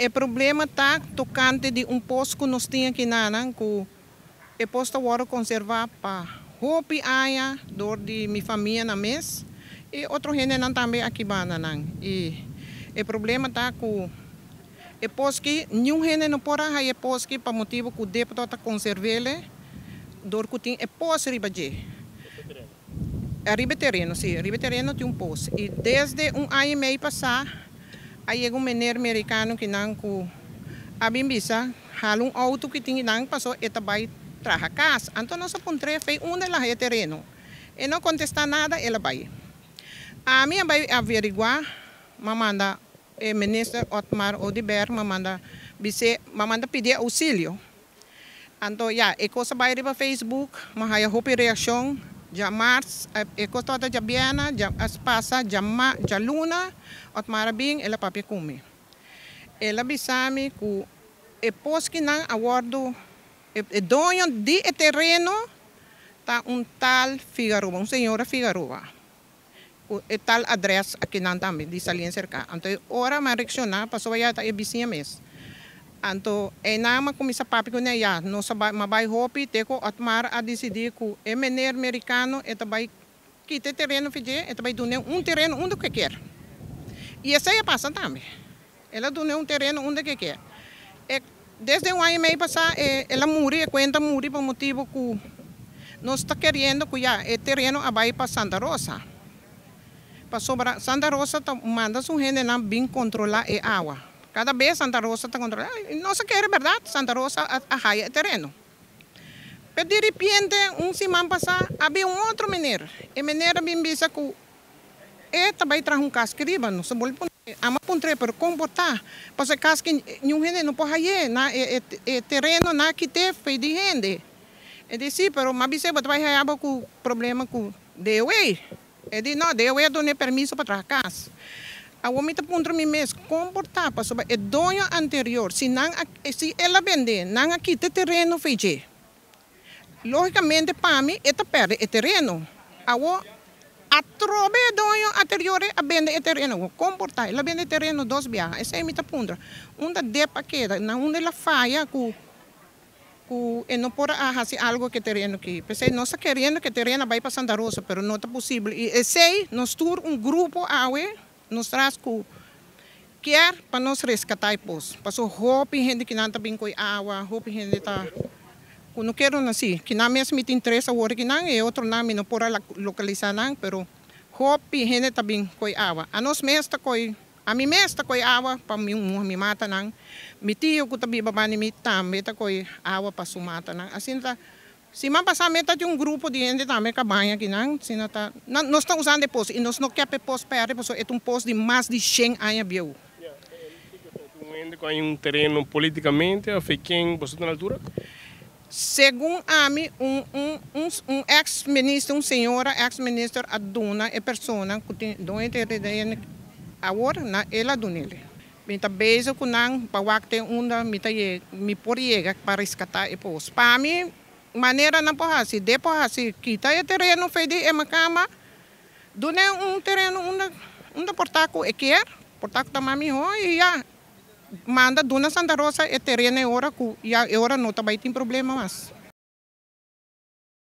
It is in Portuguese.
o problema está tocante de posto que nós tínhamos aqui na que é posto agora conservar para roupa aia dor de minha família na mês e outro gente não também aqui bana não. E o problema está com é posto que nenhum gente não pode é posto que para motivo que o deputado conserve ele dor que tem é posto ribaje. Arriba terreno, sim, arriba terreno tem posto. E desde ano e meio passado aí chegou um menino americano que não com a bimbisa, há auto que tinha não passou e também traja casa. Então nós apontamos fez lá é terreno. E não contesta nada, ela vai. A minha vai averiguar, manda o ministro Otmar Odiber, manda pedir auxílio. Então, e coisa vai para Facebook, mas aí a reação, já março, e coisa toda já biana, já passa, já luna, Otmar bem, ela papi come. Ela bisame que depois que não aguardo, o dono de terreno, tá tal Figueroa, senhora Figueroa. O tal address aqui não também, de Salien cerca. Então, ora mais reaccionar, passou aí a vizinha mês. Então, nama começa a papi com ela, não sabe, mas vai roupa, teco Otmar a decidir que o menino americano, vai quitar terreno, vai donar terreno onde que quer. E essa aí passa também. Ela donou terreno onde que quer. Desde ano e meio passado, ela morreu, conta morrer por motivo que nós está querendo que o terreno vai para Santa Rosa. Para Santa Rosa, manda um gente não bem controlar a água. Cada vez Santa Rosa está controlando. Não se quer, verdade, Santa Rosa arraia o terreno. Mas de repente, semana passada, havia outro menino. E o menino bem disse que também traz caso que riba, não se pode ama puntre para comportar, porque caso que nenhum gente não pode ir, na terreno na que te fez de gente. Ele disse, pero mas você vai rear com problema com DOE. Ele disse, não, DOE dá permisso para trazer casa. A homem está puntre me mesmo comportar, para o dono anterior, se ela vende, não aqui te terreno fez. Logicamente para mim, ela perde o terreno. A trobe dono anterior a vende o terreno, comportar, ela vende o terreno dois viagens, essa é a minha punta. Uma depa queda, na onde ela falha que não pode fazer algo que terreno aqui. Porque nós estamos querendo que o terreno vai para Santa Rosa, mas não é possível. E sei, nós temos grupo aue, nós traz que quer para nós resgatar depois. Porque roupa gente que não está bem com água, roupa gente está não quero assim, que não mesmo me interessa o que não é outro nome não pode localizar não, pero roupa gente está bem com água. A nós mesmo está com a mim mesmo está com água para me mata não. Mi tio que também babani mi também está com água para su mata não. Assim tá. Se man passar meta de grupo de gente também que banha aqui não, se não tá. Nós estamos usando depois e nós não quer depois para porque é posto de mais de 100 anos viu. Com terreno politicamente, ou foi quem você na altura? Segundo a mim, ex-ministro, senhora ex-ministro aduna é pessoa que tem doente agora ela aduna ele. Então beijo com não para o que me por chegar para resgatar depois. Para mim maneira não pode ser, depois se quita o terreno fez de uma cama, dona terreno onde portaco é quer, portaco também e já manda dona Santa Rosa e terreno agora que agora não também tem problema mais.